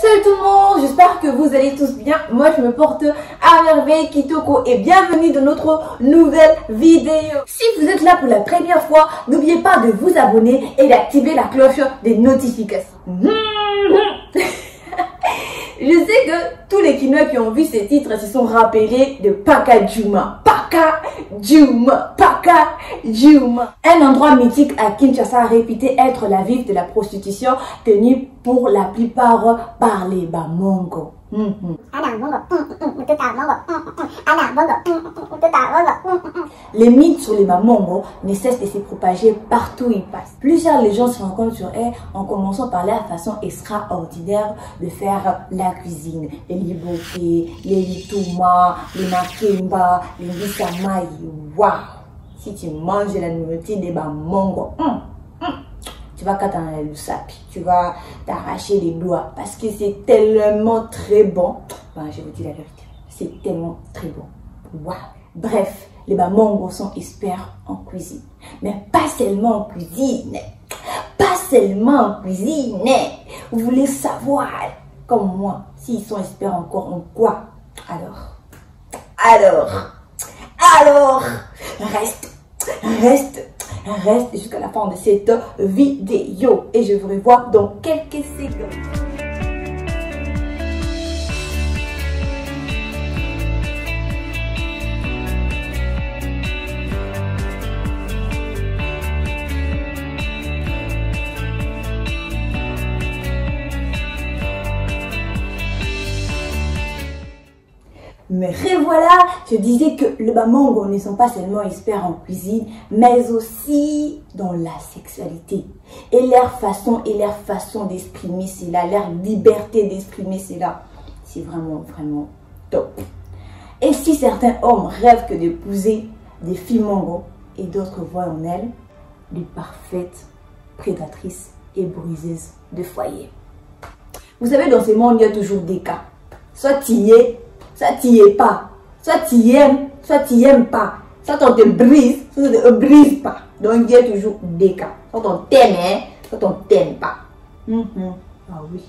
Salut tout le monde, j'espère que vous allez tous bien. Moi je me porte à merveille, Kitoko, et bienvenue dans notre nouvelle vidéo. Si vous êtes là pour la première fois, n'oubliez pas de vous abonner et d'activer la cloche des notifications. Je sais que tous les Kinois qui ont vu ces titres se sont rappelés de Pacadjouma. Pacadjouma, Pacadjouma. Un endroit mythique à Kinshasa réputé être la ville de la prostitution tenue pour la plupart par les Bamongo. Les mythes sur les Bamongo ne cessent de se propager partout où ils passent. Plusieurs légendes se rencontrent sur elles, en commençant par la façon extraordinaire de faire la cuisine. Les liboké, les litouma, les makemba, les bisamai. Waouh! Si tu manges la nourriture des Bamongo, tu vas casser le sapi, tu vas t'arracher les doigts parce que c'est tellement très bon. Ben, je vous dis la vérité, c'est tellement très bon. Waouh! Bref, les Bamongo sont experts en cuisine, mais pas seulement en cuisine. Pas seulement en cuisine. Vous voulez savoir, comme moi, s'ils sont experts encore en quoi? Alors, reste jusqu'à la fin de cette vidéo et je vous revois dans quelques secondes. Mais revoilà, je disais que les Bamongo ne sont pas seulement experts en cuisine, mais aussi dans la sexualité. Et leur façon d'exprimer cela, leur liberté d'exprimer cela, c'est vraiment top. Et si certains hommes rêvent que d'épouser des filles Mongo et d'autres voient en elles des parfaites prédatrices et briseuses de foyer. Vous savez, dans ce monde, il y a toujours des cas. Soit tu y es, soit tu n'y es pas. Soit tu aimes, soit tu n'aimes pas. Soit on te brise, soit on ne te brise pas. Donc il y a toujours des cas. Soit on t'aime, soit on t'aime pas. Ah oui.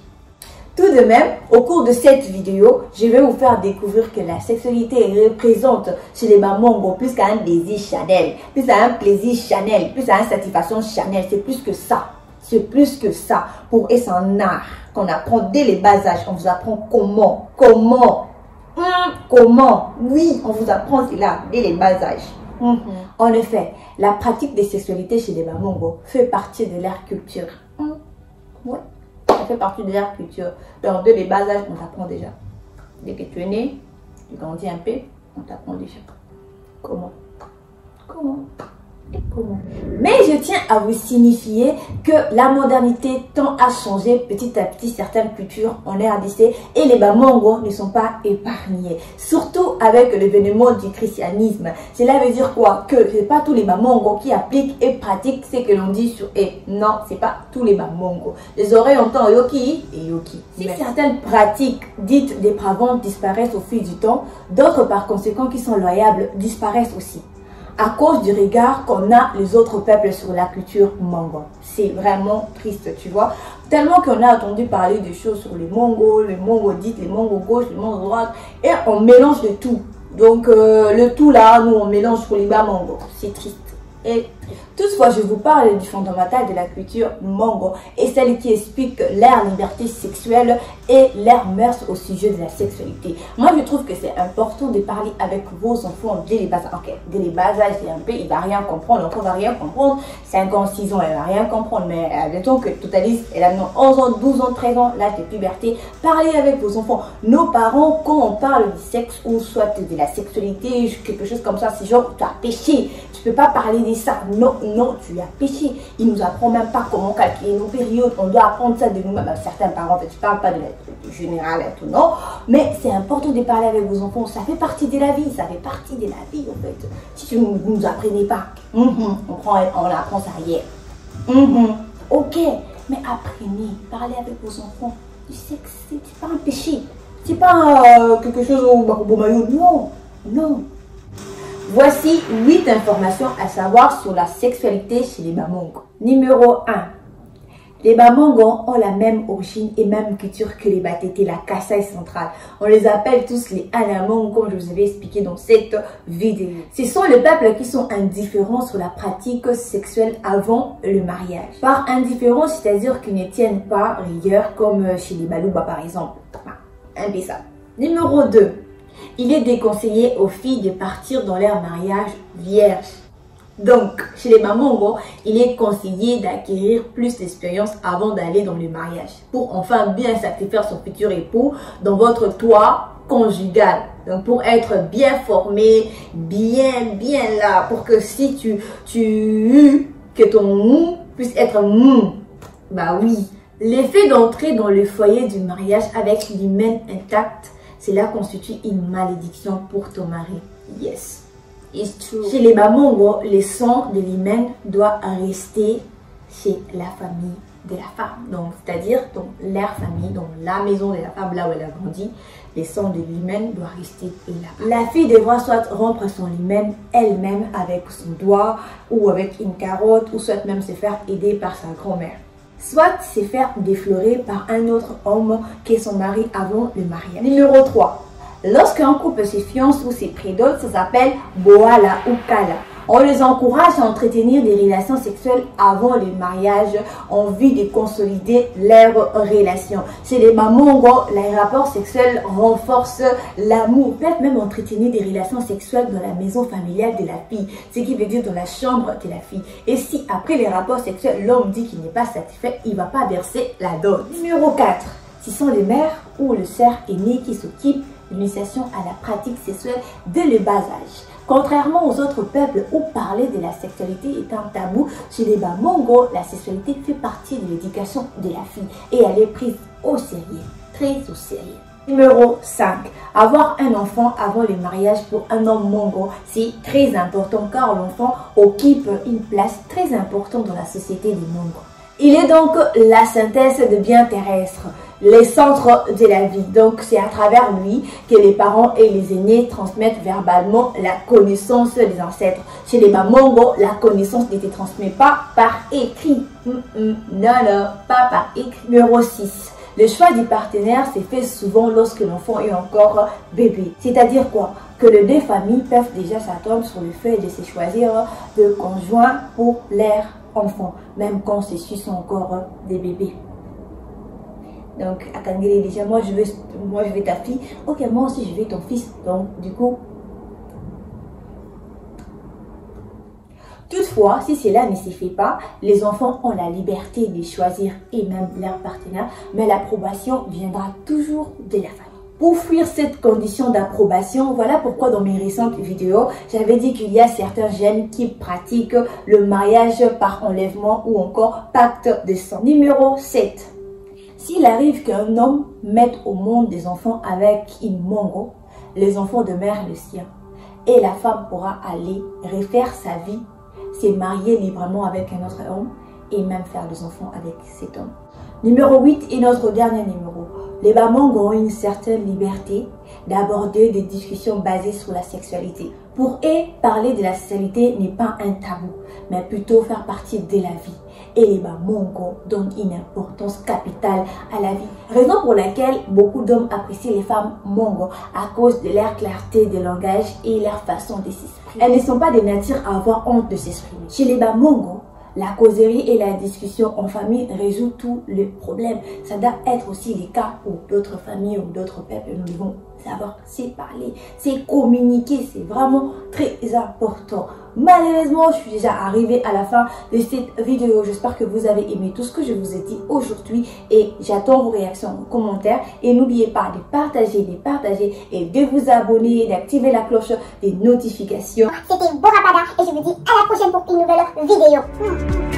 Tout de même, au cours de cette vidéo, je vais vous faire découvrir que la sexualité représente chez les Bamongo plus qu'un désir charnel, plus qu'un plaisir charnel, plus qu'une satisfaction charnelle. C'est plus que ça. C'est plus que ça. Pour eux, c'est un art qu'on apprend dès les bas âges. On vous apprend comment. Oui, on vous apprend cela dès les bas âges. En effet, la pratique des sexualités chez les Bamongo fait partie de leur culture. Ouais, ça fait partie de leur culture. Donc, dès les bas âges, on t'apprend déjà. Dès que tu es né, tu grandis un peu, on t'apprend déjà. Comment? Mais je tiens à vous signifier que la modernité tend à changer petit à petit certaines cultures en RDC et les Bamongo ne sont pas épargnés. Surtout avec l'événement du christianisme. Cela veut dire quoi? Que ce n'est pas tous les Bamongo qui appliquent et pratiquent ce que l'on dit sur eux. Non, ce n'est pas tous les Bamongo. Les oreilles entendent Yoki et Yoki. Si certaines pratiques dites dépravantes disparaissent au fil du temps, d'autres par conséquent qui sont loyables disparaissent aussi. À cause du regard qu'on a les autres peuples sur la culture Mongo. C'est vraiment triste, tu vois. Tellement qu'on a entendu parler de choses sur les Mongo dites, les Mongo gauche, les Mongo droite, et on mélange de tout. Donc le tout là, nous on mélange pour les Bamongo. C'est triste. Et toutefois, je vous parle du fondamental de la culture Mongo et celle qui explique leur liberté sexuelle et leur mœurs au sujet de la sexualité. Moi, je trouve que c'est important de parler avec vos enfants dès les bas âges. Ok, dès les bas âges, c'est un peu, il va rien comprendre, l'enfant va rien comprendre. 5 ans, 6 ans, elle va rien comprendre. Mais admettons que totalise, elle a 11 ans, 12 ans, 13 ans, l'âge de puberté. Parlez avec vos enfants. Nos parents, quand on parle du sexe ou soit de la sexualité, quelque chose comme ça, c'est genre, tu as péché. Tu peux pas parler de ça. Non, tu as péché. Il nous apprend même pas comment calculer nos périodes. On doit apprendre ça de nous-mêmes. Certains parents, en fait, je parle pas de la générale et tout, non. Mais c'est important de parler avec vos enfants. Ça fait partie de la vie. Ça fait partie de la vie, en fait. Si vous ne nous apprenez pas, on apprend ça hier. Ok, mais apprenez. Parlez avec vos enfants. Du sexe, c'est pas un péché. C'est pas quelque chose au Bakubomayo. Non. Voici 8 informations à savoir sur la sexualité chez les Bamongo. Numéro 1. Les Bamango ont la même origine et même culture que les Batete, la Kasaï centrale. On les appelle tous les Anamong, comme je vous avais expliqué dans cette vidéo. Ce sont les peuples qui sont indifférents sur la pratique sexuelle avant le mariage. Par indifférent, c'est-à-dire qu'ils ne tiennent pas rigueur, comme chez les Balouba par exemple. Impensable. Numéro 2. Il est déconseillé aux filles de partir dans leur mariage vierge. Donc, chez les Bamango, il est conseillé d'acquérir plus d'expérience avant d'aller dans le mariage pour enfin bien satisfaire son futur époux dans votre toit conjugal. Donc, pour être bien formé, bien là, pour que si que ton mou puisse être mou. Bah oui. L'effet d'entrer dans le foyer du mariage avec l'hymen intact, cela constitue une malédiction pour ton mari. Yes. It's true. Chez les Bamango, le sang de l'hymen doit rester chez la famille de la femme. Donc, c'est-à-dire dans leur famille, dans la maison de la femme, là où elle a grandi, le sang de l'hymen doit rester là. La fille devra soit rompre son hymen elle-même avec son doigt ou avec une carotte, ou soit même se faire aider par sa grand-mère. Soit se faire déflorer par un autre homme qui est son mari avant le mariage. Numéro 3. Lorsqu'un couple se fiance ou se prédote, ça s'appelle Boala ou Kala. On les encourage à entretenir des relations sexuelles avant le mariage en vue de consolider leurs relations. Chez les Bamango, les rapports sexuels renforcent l'amour. Peut-être même entretenir des relations sexuelles dans la maison familiale de la fille, ce qui veut dire dans la chambre de la fille. Et si après les rapports sexuels, l'homme dit qu'il n'est pas satisfait, il ne va pas verser la dot. Numéro 4. Ce sont les mères ou le cerf aîné qui s'occupent de l'initiation à la pratique sexuelle dès le bas âge. Contrairement aux autres peuples où parler de la sexualité est un tabou, chez les Bamango, la sexualité fait partie de l'éducation de la fille et elle est prise au sérieux, très au sérieux. Numéro 5. Avoir un enfant avant le mariage pour un homme Mongo, c'est très important car l'enfant occupe une place très importante dans la société des Mongo. Il est donc la synthèse de biens terrestres, les centres de la vie. Donc, c'est à travers lui que les parents et les aînés transmettent verbalement la connaissance des ancêtres. Chez les Bamango, la connaissance n'était transmise pas par écrit. Non, pas par écrit. Numéro 6. Le choix du partenaire s'est fait souvent lorsque l'enfant est encore bébé. C'est-à-dire quoi? Que les deux familles peuvent déjà s'attendre sur le fait de se choisir de conjoint pour leur enfant, même quand ceux-ci sont encore des bébés. Donc, Akangele déjà, moi je veux ta fille. Ok, moi aussi je veux ton fils. Donc, du coup, toutefois, si cela ne se fait pas, les enfants ont la liberté de choisir et même leur partenaire, mais l'approbation viendra toujours de la famille. Pour fuir cette condition d'approbation, voilà pourquoi dans mes récentes vidéos, j'avais dit qu'il y a certains jeunes qui pratiquent le mariage par enlèvement ou encore pacte de sang. Numéro 7. S'il arrive qu'un homme mette au monde des enfants avec une Mongo, les enfants demeurent le sien et la femme pourra aller refaire sa vie, se marier librement avec un autre homme et même faire des enfants avec cet homme. Numéro 8 est notre dernier numéro. Les Bamango ont une certaine liberté d'aborder des discussions basées sur la sexualité. Pour eux, parler de la sexualité n'est pas un tabou, mais plutôt faire partie de la vie. Et les Bamango donnent une importance capitale à la vie. Raison pour laquelle beaucoup d'hommes apprécient les femmes Mongo à cause de leur clarté de langage et leur façon de s'exprimer. Elles ne sont pas de nature à avoir honte de s'exprimer. Chez les Bamango, la causerie et la discussion en famille résout tous les problèmes. Ça doit être aussi le cas pour d'autres familles ou d'autres peuples. Nous devons savoir c'est parler, c'est communiquer, c'est vraiment très important. Malheureusement, je suis déjà arrivée à la fin de cette vidéo. J'espère que vous avez aimé tout ce que je vous ai dit aujourd'hui et j'attends vos réactions en commentaire. Et n'oubliez pas de partager et de vous abonner et d'activer la cloche des notifications. C'était Borapada et je vous dis à la prochaine pour une nouvelle vidéo.